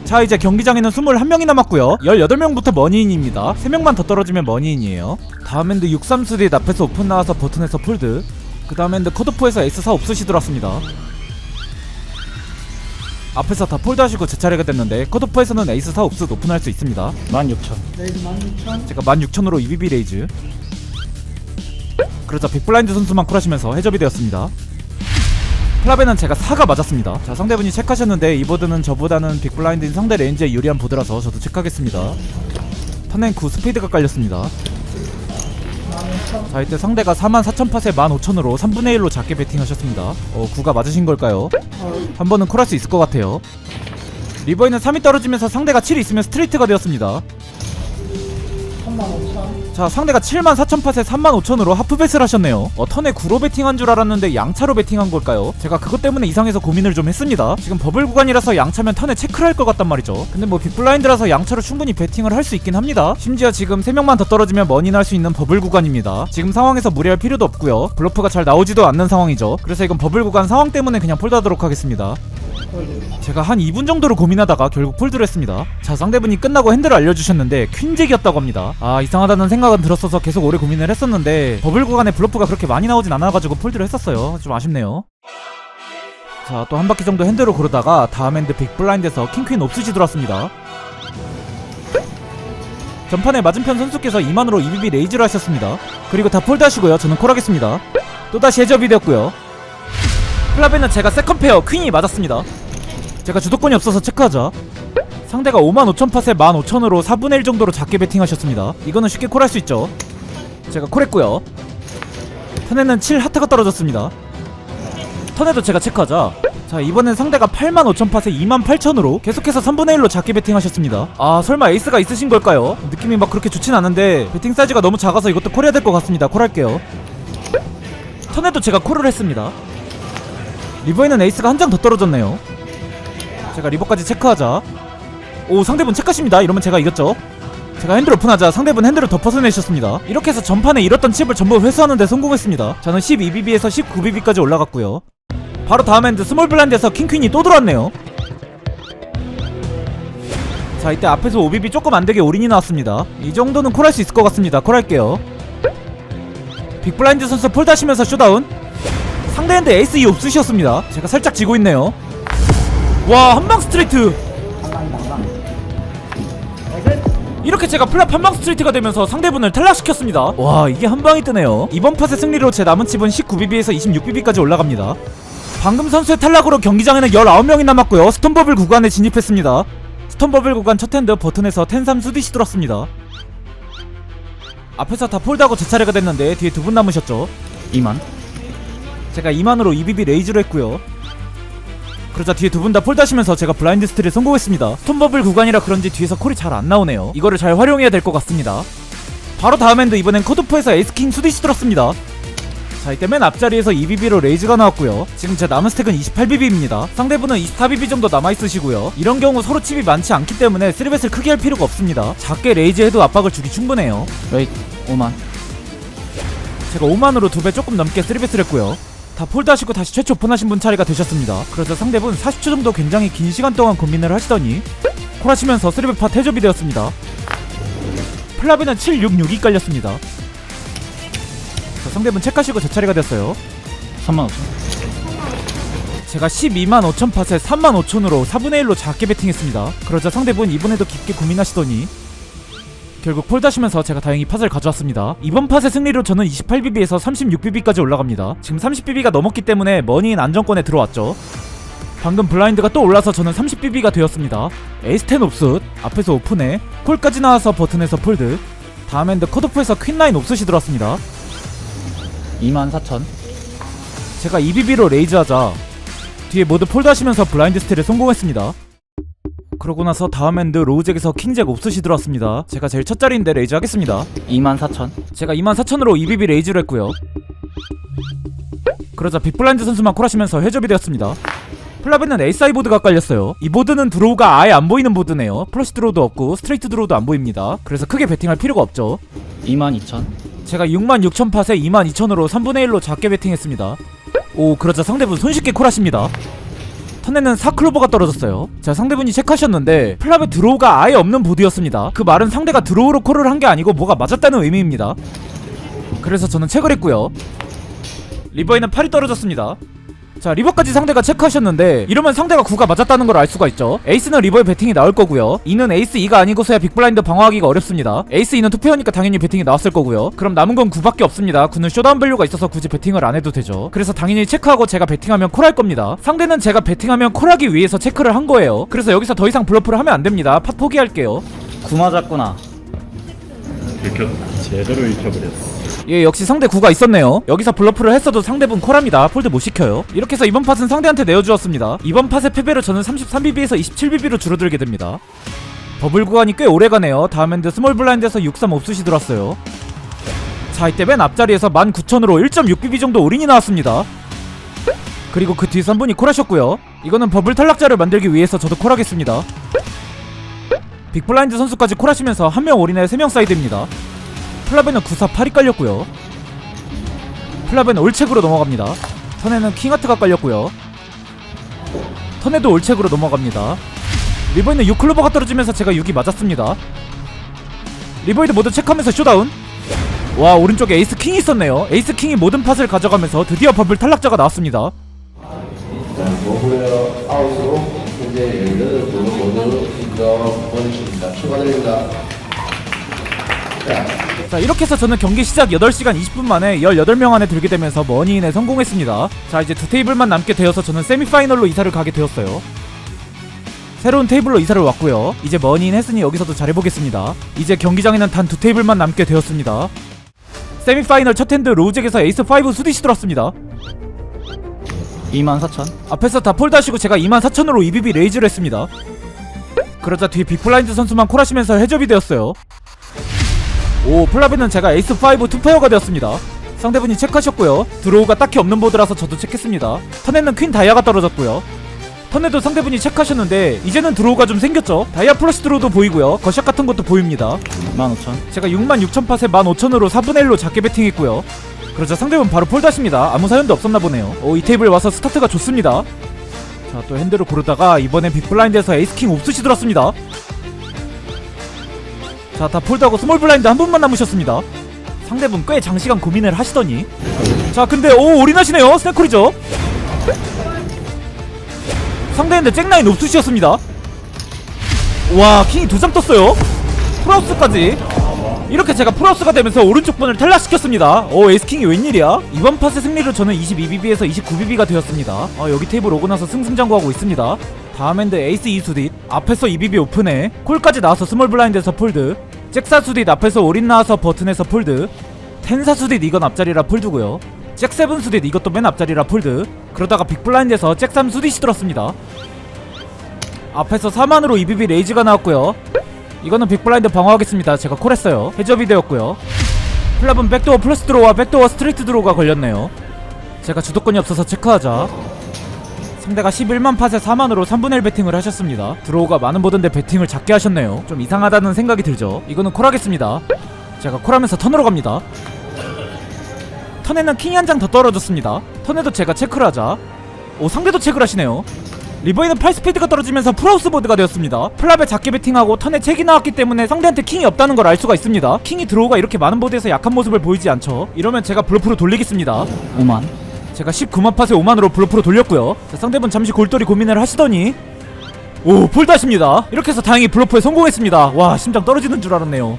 자, 이제 경기장에는 21명이 남았고요 18명부터 머니인입니다. 3명만 더 떨어지면 머니인이에요. 다음 핸드 6-3-3 앞에서 오픈 나와서 버튼에서 폴드. 그 다음 핸드 컷오프에서 에이스 4 옵스시 들어왔습니다. 앞에서 다 폴드하시고 제 차례가 됐는데 컷오프에서는 에이스 4 옵스 오픈할 수 있습니다. 16,000. 레이즈 16,000. 제가 16,000으로 EBB 레이즈. 그러자 빅블라인드 선수만 쿨하시면서 해접이 되었습니다. 플라베는 제가 4가 맞았습니다. 자, 상대분이 체크하셨는데 이 보드는 저보다는 빅블라인드인 상대 레인지에 유리한 보드라서 저도 체크하겠습니다. 턴엔 9 스피드가 깔렸습니다. 자, 이때 상대가 44,000팟에 15,000으로 3분의 1로 작게 배팅하셨습니다. 9가 맞으신 걸까요? 한 번은 콜할 수 있을 것 같아요. 리버에는 3이 떨어지면서 상대가 7이 있으면 스트레이트가 되었습니다. 35,000. 자, 상대가 74,000팟에 35,000으로 하프배스를 하셨네요. 턴에 9로 배팅한 줄 알았는데 양차로 배팅한 걸까요? 제가 그것 때문에 이상해서 고민을 좀 했습니다. 지금 버블 구간이라서 양차면 턴에 체크를 할 것 같단 말이죠. 근데 뭐 빅블라인드라서 양차로 충분히 배팅을 할 수 있긴 합니다. 심지어 지금 3명만 더 떨어지면 머니날 수 있는 버블 구간입니다. 지금 상황에서 무리할 필요도 없고요. 블러프가 잘 나오지도 않는 상황이죠. 그래서 이건 버블 구간 상황 때문에 그냥 폴드하도록 하겠습니다. 제가 한 2분 정도로 고민하다가 결국 폴드를 했습니다. 자, 상대분이 끝나고 핸들을 알려주셨는데 퀸잭이었다고 합니다. 아, 이상하다는 생각은 들었어서 계속 오래 고민을 했었는데 버블 구간에 블러프가 그렇게 많이 나오진 않아가지고 폴드를 했었어요. 좀 아쉽네요. 자, 또 한 바퀴 정도 핸들을 고르다가 다음 핸드 빅블라인드에서 킹퀸 옵스시 들어왔습니다. 전판에 맞은편 선수께서 2만으로 EBB 레이즈를 하셨습니다. 그리고 다 폴드 하시고요. 저는 콜하겠습니다. 또다시 해접이 되었고요. 플라베는 제가 세컨페어 퀸이 맞았습니다. 제가 주도권이 없어서 체크하자. 상대가 55,000팟에 15,000으로 4분의 1 정도로 작게 배팅하셨습니다. 이거는 쉽게 콜할 수 있죠. 제가 콜했고요. 턴에는 7 하트가 떨어졌습니다. 턴에도 제가 체크하자. 자, 이번엔 상대가 85,000팟에 28,000으로 계속해서 3분의 1로 작게 배팅하셨습니다. 아, 설마 에이스가 있으신 걸까요? 느낌이 막 그렇게 좋진 않은데 배팅 사이즈가 너무 작아서 이것도 콜해야 될 것 같습니다. 콜할게요. 턴에도 제가 콜을 했습니다. 리버에는 에이스가 한 장 더 떨어졌네요. 제가 리버까지 체크하자. 오, 상대분 체크하십니다. 이러면 제가 이겼죠. 제가 핸들 오픈하자 상대분 핸들을 더 벗어내셨습니다. 이렇게 해서 전판에 잃었던 칩을 전부 회수하는데 성공했습니다. 저는 12BB에서 19BB까지 올라갔고요. 바로 다음 핸드 스몰 블라인드에서 킹퀸이 또 들어왔네요. 자, 이때 앞에서 5BB 조금 안되게 올인이 나왔습니다. 이 정도는 콜할 수 있을 것 같습니다. 콜할게요. 빅블라인드 선수 폴드 하시면서 쇼다운. 상대 핸드 에이스 2 옵스시였습니다. 제가 살짝 지고 있네요. 와, 한방 스트레이트. 이렇게 제가 플랍 한방 스트레이트가 되면서 상대분을 탈락시켰습니다. 와, 이게 한방이 뜨네요. 이번 팟의 승리로 제 남은 칩은 19BB에서 26BB까지 올라갑니다. 방금 선수의 탈락으로 경기장에는 19명이 남았고요. 스톤버블 구간에 진입했습니다. 스톤버블 구간 첫 핸드 버튼에서 10-3 수디시 들었습니다. 앞에서 다 폴드하고 제 차례가 됐는데 뒤에 두 분 남으셨죠. 2만. 제가 2만으로 EBB 레이즈를 했고요. 그러자 뒤에 두 분 다 폴드하시면서 제가 블라인드 스틸에 성공했습니다. 스톤버블 구간이라 그런지 뒤에서 콜이 잘 안 나오네요. 이거를 잘 활용해야 될 것 같습니다. 바로 다음 핸드 이번엔 컷오프에서 에이스킹 수디시 들었습니다. 자, 이때 맨 앞자리에서 EBB로 레이즈가 나왔고요. 지금 제 남은 스택은 28BB입니다. 상대분은 24BB 정도 남아있으시고요. 이런 경우 서로 칩이 많지 않기 때문에 3벳을 크게 할 필요가 없습니다. 작게 레이즈해도 압박을 주기 충분해요. 웨이트 5만. 제가 5만으로 2배 조금 넘게 3벳을 했고요. 다 폴드하시고 다시 최초 오픈하신 분 차례가 되셨습니다. 그러자 상대분 40초 정도 굉장히 긴 시간 동안 고민을 하시더니 콜하시면서 3벳 팟 해접이 되었습니다. 플라베는 766이 깔렸습니다. 자, 상대분 체크하시고 제 차례가 됐어요. 35,000. 제가 12만 5천 팟에 3만 5천으로 4분의 1로 작게 베팅했습니다. 그러자 상대분 이번에도 깊게 고민하시더니 결국 폴드하시면서 제가 다행히 팟을 가져왔습니다. 이번 팟의 승리로 저는 28BB에서 36BB까지 올라갑니다. 지금 30BB가 넘었기 때문에 머니인 안정권에 들어왔죠. 방금 블라인드가 또 올라서 저는 30BB가 되었습니다. 에이스10 옵스 앞에서 오픈해 콜까지 나와서 버튼에서 폴드, 다음 핸드 컷오프에서 퀸9 옵스시 들어왔습니다. 24,000. 제가 2BB로 레이즈하자 뒤에 모두 폴드하시면서 블라인드 스틸에 성공했습니다. 그러고 나서 다음 핸드 로우잭에서 킹잭 옵스시 들어왔습니다. 제가 제일 첫 자리인데 레이즈 하겠습니다. 24,000. 제가 24,000으로 2BB 레이즈를 했고요. 그러자 빅블라인드 선수만 콜하시면서 회접이 되었습니다. 플랍에는 에이스 보드가 깔렸어요. 이 보드는 드로우가 아예 안 보이는 보드네요. 플러시 드로우도 없고 스트레이트 드로우도 안 보입니다. 그래서 크게 베팅할 필요가 없죠. 22,000. 제가 66,000 팟에 22,000으로 3분의 1로 작게 베팅했습니다. 오, 그러자 상대분 손쉽게 콜하십니다. 턴에는 4클로버가 떨어졌어요. 자, 상대분이 체크하셨는데 플랍에 드로우가 아예 없는 보드였습니다. 그 말은 상대가 드로우로 콜을 한 게 아니고 뭐가 맞았다는 의미입니다. 그래서 저는 체크를 했고요. 리버에는 8이 떨어졌습니다. 자, 리버까지 상대가 체크하셨는데 이러면 상대가 9가 맞았다는 걸 알 수가 있죠. 에이스는 리버에 베팅이 나올 거고요. 2는 에이스 2가 아니고서야 빅블라인드 방어하기가 어렵습니다. 에이스 2는 투페어니까 당연히 베팅이 나왔을 거고요. 그럼 남은 건 9밖에 없습니다. 9는 쇼다운 밸류가 있어서 굳이 베팅을 안 해도 되죠. 그래서 당연히 체크하고 제가 베팅하면 콜할 겁니다. 상대는 제가 베팅하면 콜하기 위해서 체크를 한 거예요. 그래서 여기서 더 이상 블러프를 하면 안 됩니다. 팟 포기할게요. 9 맞았구나. 들켰. 제대로 익혀버렸어. 예, 역시 상대 9가 있었네요. 여기서 블러프를 했어도 상대분 콜합니다. 폴드 못 시켜요. 이렇게 해서 이번 팟은 상대한테 내어주었습니다. 이번 팟의 패배로 저는 33BB에서 27BB로 줄어들게 됩니다. 버블 구간이 꽤 오래가네요. 다음 핸드 스몰 블라인드에서 63 옵스시 들어왔어요. 자, 이때 맨 앞자리에서 19,000으로 1.6BB 정도 올인이 나왔습니다. 그리고 그 뒤에 3분이 콜하셨고요. 이거는 버블 탈락자를 만들기 위해서 저도 콜하겠습니다. 빅블라인드 선수까지 콜하시면서 한 명 올인에 3명 사이드입니다. 플랍에는 948이 깔렸고요. 플랍에는 올책으로 넘어갑니다. 턴에는 킹하트가 깔렸고요. 턴에도 올책으로 넘어갑니다. 리버에는 6클로버가 떨어지면서 제가 6이 맞았습니다. 리버이드 모두 체크하면서 쇼다운. 와, 오른쪽에 에이스 킹이 있었네요. 에이스 킹이 모든 팟을 가져가면서 드디어 버블 탈락자가 나왔습니다. 노브레어 아웃으로 현재 18분을 모두 인정해주십니다. 축하드립니다. 자, 이렇게 해서 저는 경기 시작 8시간 20분 만에 18명 안에 들게 되면서 머니인에 성공했습니다. 자, 이제 2테이블만 남게 되어서 저는 세미파이널로 이사를 가게 되었어요. 새로운 테이블로 이사를 왔고요. 이제 머니인 했으니 여기서도 잘해보겠습니다. 이제 경기장에는 단 2테이블만 남게 되었습니다. 세미파이널 첫 핸드 로우잭에서 에이스5 수디시 들어왔습니다. 24,000. 앞에서 다 폴드하시고 제가 24,000으로 EBB 레이즈를 했습니다. 그러자 뒤에 빅블라인드 선수만 콜하시면서 해접이 되었어요. 오, 플라베는 제가 에이스5 투파이어가 되었습니다. 상대분이 체크하셨고요. 드로우가 딱히 없는 보드라서 저도 체크했습니다. 턴에는 퀸 다이아가 떨어졌고요. 턴에도 상대분이 체크하셨는데 이제는 드로우가 좀 생겼죠. 다이아 플러시 드로우도 보이고요. 거샷 같은 것도 보입니다. 15,000. 제가 66,000 팟에 15,000으로 4분의 1로 작게 베팅했고요. 그러자 상대분 바로 폴드하십니다. 아무 사연도 없었나 보네요. 오, 이 테이블 와서 스타트가 좋습니다. 자, 또 핸드를 고르다가 이번엔 빅블라인드에서 에이스킹 옵스시 들었습니다. 자, 다 폴드하고 스몰 블라인드 한 분만 남으셨습니다. 상대분 꽤 장시간 고민을 하시더니 자, 근데 오, 올인하시네요. 스네콜이죠. 상대인데 잭나인 옵스시였습니다. 와, 킹이 2장 떴어요. 풀하우스까지. 이렇게 제가 풀하우스가 되면서 오른쪽 분을 탈락시켰습니다. 오, 에이스킹이 웬일이야. 이번 팟의 승리로 저는 22BB에서 29BB가 되었습니다. 여기 테이블 오고 나서 승승장구하고 있습니다. 다음 핸드 에이스 2수딧 앞에서 2BB 오픈해 콜까지 나와서 스몰 블라인드에서 폴드, 잭사 수딧 앞에서 올인 나와서 버튼에서 폴드, 텐사 수딧 이건 앞자리라 폴드고요. 잭7 수딧 이것도 맨 앞자리라 폴드. 그러다가 빅블라인드에서 잭3 수딧이 들었습니다. 앞에서 4만으로 2BB 레이즈가 나왔고요. 이거는 빅블라인드 방어하겠습니다. 제가 콜했어요. 해접이 되었고요. 플랍은 백도어 플러스 드로우와 백도어 스트레이트 드로우가 걸렸네요. 제가 주도권이 없어서 체크하자 상대가 11만 팟에 4만으로 3분의 1 배팅을 하셨습니다. 드로우가 많은 보드인데 배팅을 작게 하셨네요. 좀 이상하다는 생각이 들죠. 이거는 콜하겠습니다. 제가 콜하면서 턴으로 갑니다. 턴에는 킹이 한 장 더 떨어졌습니다. 턴에도 제가 체크를 하자 오, 상대도 체크를 하시네요. 리버에는 8스피드가 떨어지면서 풀하우스 보드가 되었습니다. 플랍에 작게 배팅하고 턴에 책이 나왔기 때문에 상대한테 킹이 없다는 걸 알 수가 있습니다. 킹이 드로우가 이렇게 많은 보드에서 약한 모습을 보이지 않죠. 이러면 제가 블루프로 돌리겠습니다. 5만. 제가 19만 팟에 5만으로 블러프로 돌렸고요. 자, 상대분 잠시 골똘히 고민을 하시더니 오 폴드하십니다. 이렇게 해서 다행히 블러프에 성공했습니다. 와 심장 떨어지는 줄 알았네요.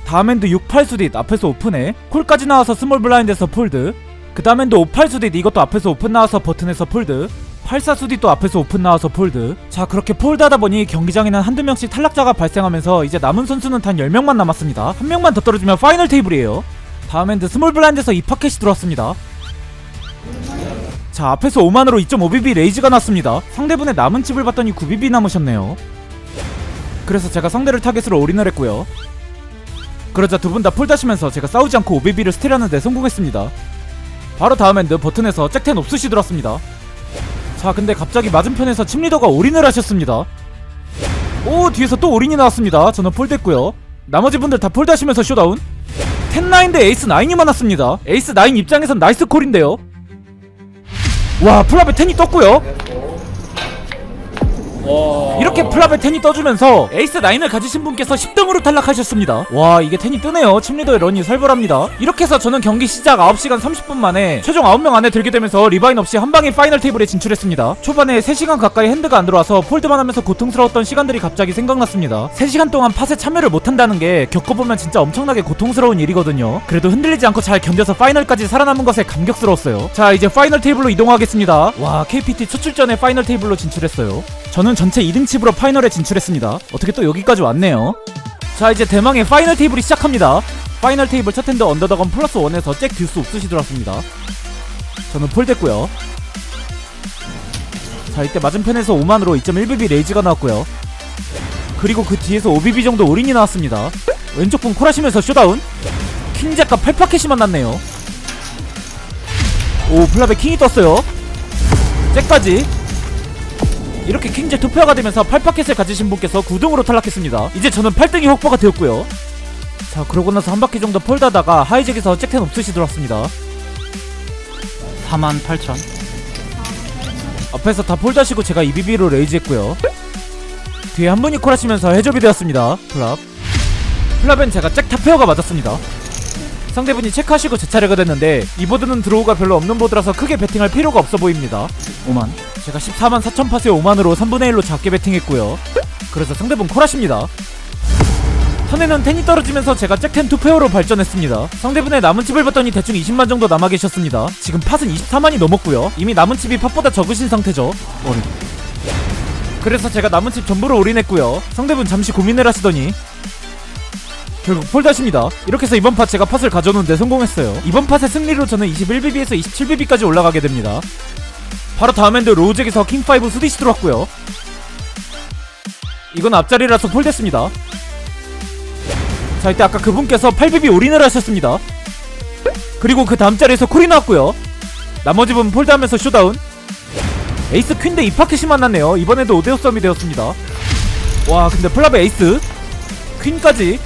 다음 핸드 6-8 수딧 앞에서 오픈해 콜까지 나와서 스몰 블라인드에서 폴드. 그 다음 핸드 5-8 수딧 이것도 앞에서 오픈 나와서 버튼에서 폴드. 8-4 수딧도 앞에서 오픈 나와서 폴드. 자 그렇게 폴드하다 보니 경기장에는 한두 명씩 탈락자가 발생하면서 이제 남은 선수는 단 10명만 남았습니다. 한 명만 더 떨어지면 파이널 테이블이에요. 다음 핸드 스몰 블라인드에서 2파켓이 들어왔습니다. 자 앞에서 5만으로 2.5BB 레이즈가 났습니다. 상대분의 남은 칩을 봤더니 9BB 남으셨네요. 그래서 제가 상대를 타겟으로 올인을 했고요. 그러자 두 분 다 폴드하시면서 제가 싸우지 않고 5BB를 스틸하는데 성공했습니다. 바로 다음 핸드 버튼에서 잭텐 옵스시 들어왔습니다. 자 근데 갑자기 맞은편에서 칩리더가 올인을 하셨습니다. 오 뒤에서 또 올인이 나왔습니다. 저는 폴드했고요. 나머지 분들 다 폴드하시면서 쇼다운. 10-9 대 에이스-9이 많았습니다. 에이스-9 입장에선 나이스 콜인데요. 와 플랍에 10이 떴고요. 이렇게 플랍에 10이 떠주면서 에이스-9을 가지신 분께서 10등으로 탈락하셨습니다. 와 이게 10이 뜨네요. 칩리더의 런이 살벌합니다. 이렇게 해서 저는 경기 시작 9시간 30분 만에 최종 9명 안에 들게 되면서 리바인 없이 한방에 파이널 테이블에 진출했습니다. 초반에 3시간 가까이 핸드가 안 들어와서 폴드만 하면서 고통스러웠던 시간들이 갑자기 생각났습니다. 3시간 동안 팟에 참여를 못한다는 게 겪어보면 진짜 엄청나게 고통스러운 일이거든요. 그래도 흔들리지 않고 잘 견뎌서 파이널까지 살아남은 것에 감격스러웠어요. 자 이제 파이널 테이블로 이동하겠습니다. 와 KPT 첫 출전에 파이널 테이블로 진출했어요. 저는 전체 2등 칩으로 파이널에 진출했습니다. 어떻게 또 여기까지 왔네요. 자 이제 대망의 파이널 테이블이 시작합니다. 파이널 테이블 첫 핸드 언더더건 플러스 1에서 잭 듀스 옵스시 들어왔습니다. 저는 폴됐고요. 자 이때 맞은편에서 5만으로 2.1BB 레이즈가 나왔고요. 그리고 그 뒤에서 5BB 정도 올인이 나왔습니다. 왼쪽 분 콜하시면서 쇼다운. 킹잭과 8파켓이 만났네요. 오 플랍에 킹이 떴어요. 잭까지. 이렇게 킹잭 투표가 되면서 8파켓을 가지신 분께서 9등으로 탈락했습니다. 이제 저는 8등이 확보가 되었고요. 자 그러고 나서 한 바퀴 정도 폴드하다가 하이잭에서 잭텐 옵스시 들어왔습니다. 48,000. 앞에서 다 폴드하시고 제가 2BB로 레이즈 했고요. 뒤에 한 분이 콜하시면서 해접이 되었습니다. 플랍엔 제가 잭 탑페어가 맞았습니다. 상대분이 체크하시고 제 차례가 됐는데 이 보드는 드로우가 별로 없는 보드라서 크게 배팅할 필요가 없어 보입니다. 5만. 제가 14만 4천 팟에 5만으로 3분의 1로 작게 배팅했고요. 그래서 상대분 콜하십니다. 턴에는 10이 떨어지면서 제가 잭10 2페어로 발전했습니다. 상대분의 남은 칩을 봤더니 대충 20만 정도 남아 계셨습니다. 지금 팟은 24만이 넘었고요. 이미 남은 칩이 팟보다 적으신 상태죠. 그래서 제가 남은 칩 전부를 올인했고요. 상대분 잠시 고민을 하시더니 결국 폴드하십니다. 이렇게 해서 이번 팟 제가 팟을 가져오는데 성공했어요. 이번 팟의 승리로 저는 21BB에서 27BB까지 올라가게 됩니다. 바로 다음 핸드 로우잭에서 킹5 수디시 들어왔고요. 이건 앞자리라서 폴드했습니다. 자 이때 아까 그분께서 8BB 올인을 하셨습니다. 그리고 그 다음 자리에서 콜이 나왔고요. 나머지 분 폴드하면서 쇼다운. 에이스 퀸 대 2파켓이 만났네요. 이번에도 5대5 싸움이 되었습니다. 와 근데 플랍의 에이스 퀸까지.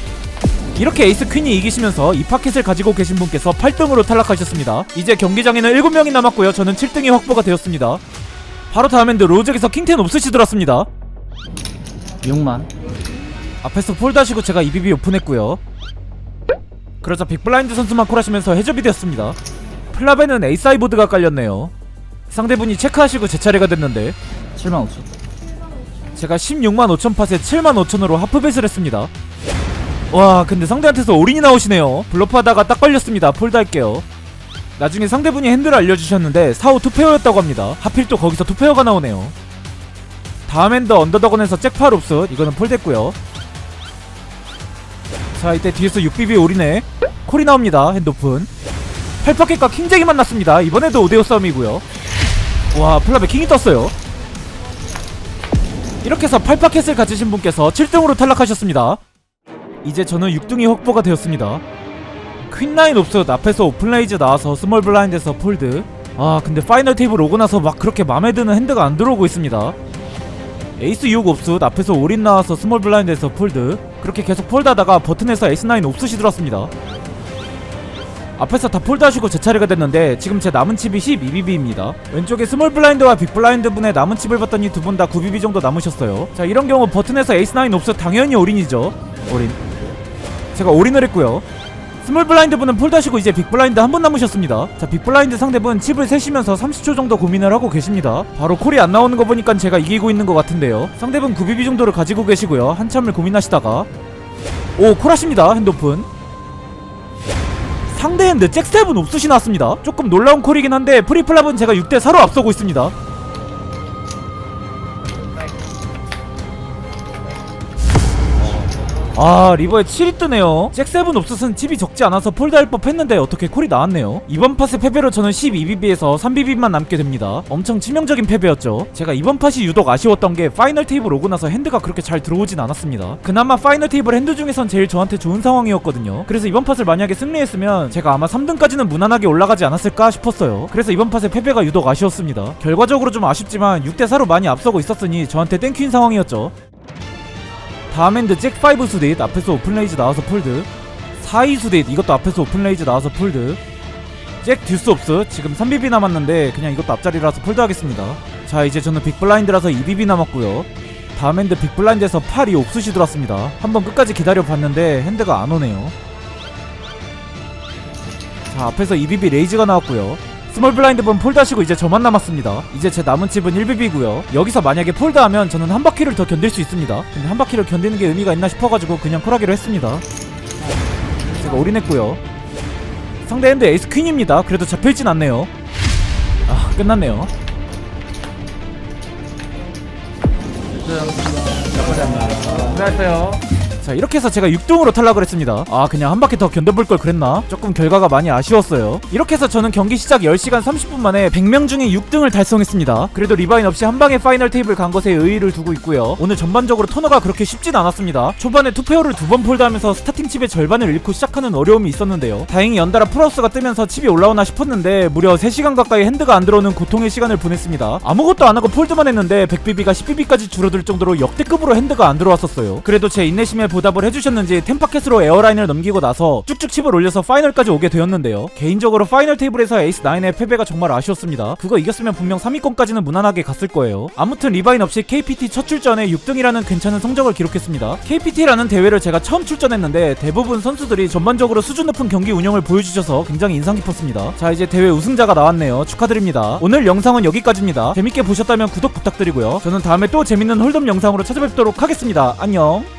이렇게 에이스 퀸이 이기시면서 2파켓을 가지고 계신 분께서 8등으로 탈락하셨습니다. 이제 경기장에는 7명이 남았고요. 저는 7등이 확보가 되었습니다. 바로 다음 핸드 로우잭에서 킹10 옵스시 들어왔습니다. 6만. 앞에서 폴드하시고 제가 EBB 오픈했고요. 그러자 빅블라인드 선수만 콜하시면서 해접이 되었습니다. 플랍에는 에이스아이 보드가 깔렸네요. 상대분이 체크하시고 제 차례가 됐는데 75,000. 제가 16만 5천 팟에 7만 5천으로 하프벳을 했습니다. 와 근데 상대한테서 올인이 나오시네요. 블러프하다가 딱 걸렸습니다. 폴드할게요. 나중에 상대분이 핸들을 알려주셨는데 4호 투페어였다고 합니다. 하필 또 거기서 투페어가 나오네요. 다음 핸드 언더더건에서 잭파 롭스. 이거는 폴드했고요. 자 이때 뒤에서 6BB 올인에 콜이 나옵니다. 핸드오픈. 8파켓과 킹잭이 만났습니다. 이번에도 5대5 싸움이고요. 와 플랍에 킹이 떴어요. 이렇게 해서 8파켓을 가지신 분께서 7등으로 탈락하셨습니다. 이제 저는 6등이 확보가 되었습니다. 퀸9 옵스 앞에서 오픈레이즈 나와서 스몰 블라인드에서 폴드. 아 근데 파이널 테이블 오고 나서 막 그렇게 맘에 드는 핸드가 안 들어오고 있습니다. 에이스 6 옵스 앞에서 올인 나와서 스몰 블라인드에서 폴드. 그렇게 계속 폴드하다가 버튼에서 에이스 9 옵스시 들어왔습니다. 앞에서 다 폴드하시고 제 차례가 됐는데 지금 제 남은 칩이 12BB입니다. 왼쪽에 스몰 블라인드와 빅 블라인드 분의 남은 칩을 봤더니 두 분 다 9BB 정도 남으셨어요. 자 이런 경우 버튼에서 에이스 9 옵스 당연히 올인이죠. 올인. 제가 올인을 했고요. 스몰 블라인드 분은 폴드하시고 이제 빅 블라인드 한 분 남으셨습니다. 자, 빅 블라인드 상대분 칩을 세시면서 30초 정도 고민을 하고 계십니다. 바로 콜이 안 나오는 거 보니까 제가 이기고 있는 것 같은데요. 상대분 9BB 정도를 가지고 계시고요. 한참을 고민하시다가 오, 콜하십니다. 핸드오픈. 상대 핸드 잭7 옵수시 나왔습니다. 조금 놀라운 콜이긴 한데 프리플랍은 제가 6대4로 앞서고 있습니다. 아, 리버에 7이 뜨네요. 잭7 옵스는 칩이 적지 않아서 폴드할 법했는데 어떻게 콜이 나왔네요. 이번 팟의 패배로 저는 12BB에서 3BB만 남게 됩니다. 엄청 치명적인 패배였죠. 제가 이번 팟이 유독 아쉬웠던 게 파이널 테이블 오고 나서 핸드가 그렇게 잘 들어오진 않았습니다. 그나마 파이널 테이블 핸드 중에선 제일 저한테 좋은 상황이었거든요. 그래서 이번 팟을 만약에 승리했으면 제가 아마 3등까지는 무난하게 올라가지 않았을까 싶었어요. 그래서 이번 팟의 패배가 유독 아쉬웠습니다. 결과적으로 좀 아쉽지만 6대4로 많이 앞서고 있었으니 저한테 땡큐인 상황이었죠. 다음 핸드 잭5 수릿 앞에서 오픈레이즈 나와서 폴드, 4이 수릿 이것도 앞에서 오픈레이즈 나와서 폴드, 잭 듀스 옵스 지금 3BB 남았는데 그냥 이것도 앞자리라서 폴드 하겠습니다. 자, 이제 저는 빅블라인드라서 2BB 남았고요. 다음 핸드 빅블라인드에서 8이 옵스시 들어왔습니다. 한번 끝까지 기다려봤는데 핸드가 안 오네요. 자, 앞에서 2BB 레이즈가 나왔고요. 스몰 블라인드 분 폴드하시고 이제 저만 남았습니다. 이제 제 남은 칩은 1BB고요. 여기서 만약에 폴드하면 저는 한 바퀴를 더 견딜 수 있습니다. 근데 한 바퀴를 견디는 게 의미가 있나 싶어가지고 그냥 콜하기로 했습니다. 제가 올인했고요. 상대 핸드 에이스 퀸입니다. 그래도 잡혀있진 않네요. 아, 끝났네요. 안녕하세요. 자, 이렇게 해서 제가 6등으로 탈락을 했습니다. 아, 그냥 한 바퀴 더 견뎌볼 걸 그랬나? 조금 결과가 많이 아쉬웠어요. 이렇게 해서 저는 경기 시작 10시간 30분 만에 100명 중에 6등을 달성했습니다. 그래도 리바인 없이 한 방에 파이널 테이블 간 것에 의의를 두고 있고요. 오늘 전반적으로 토너가 그렇게 쉽진 않았습니다. 초반에 투페어를 2번 폴드하면서 스타팅 칩의 절반을 잃고 시작하는 어려움이 있었는데요. 다행히 연달아 풀하우스가 뜨면서 칩이 올라오나 싶었는데 무려 3시간 가까이 핸드가 안 들어오는 고통의 시간을 보냈습니다. 아무것도 안 하고 폴드만 했는데 100BB가 10BB까지 줄어들 정도로 역대급으로 핸드가 안 들어왔었어요. 그래도 제 인내심에 보답을 해주셨는지 템파켓으로 에어라인을 넘기고 나서 쭉쭉 칩을 올려서 파이널까지 오게 되었는데요. 개인적으로 파이널 테이블에서 에이스9의 패배가 정말 아쉬웠습니다. 그거 이겼으면 분명 3위권까지는 무난하게 갔을 거예요. 아무튼 리바인 없이 KPT 첫 출전에 6등이라는 괜찮은 성적을 기록했습니다. KPT라는 대회를 제가 처음 출전했는데 대부분 선수들이 전반적으로 수준 높은 경기 운영을 보여주셔서 굉장히 인상 깊었습니다. 자, 이제 대회 우승자가 나왔네요. 축하드립니다. 오늘 영상은 여기까지입니다. 재밌게 보셨다면 구독 부탁드리고요. 저는 다음에 또 재밌는 홀덤 영상으로 찾아뵙도록 하겠습니다. 안녕.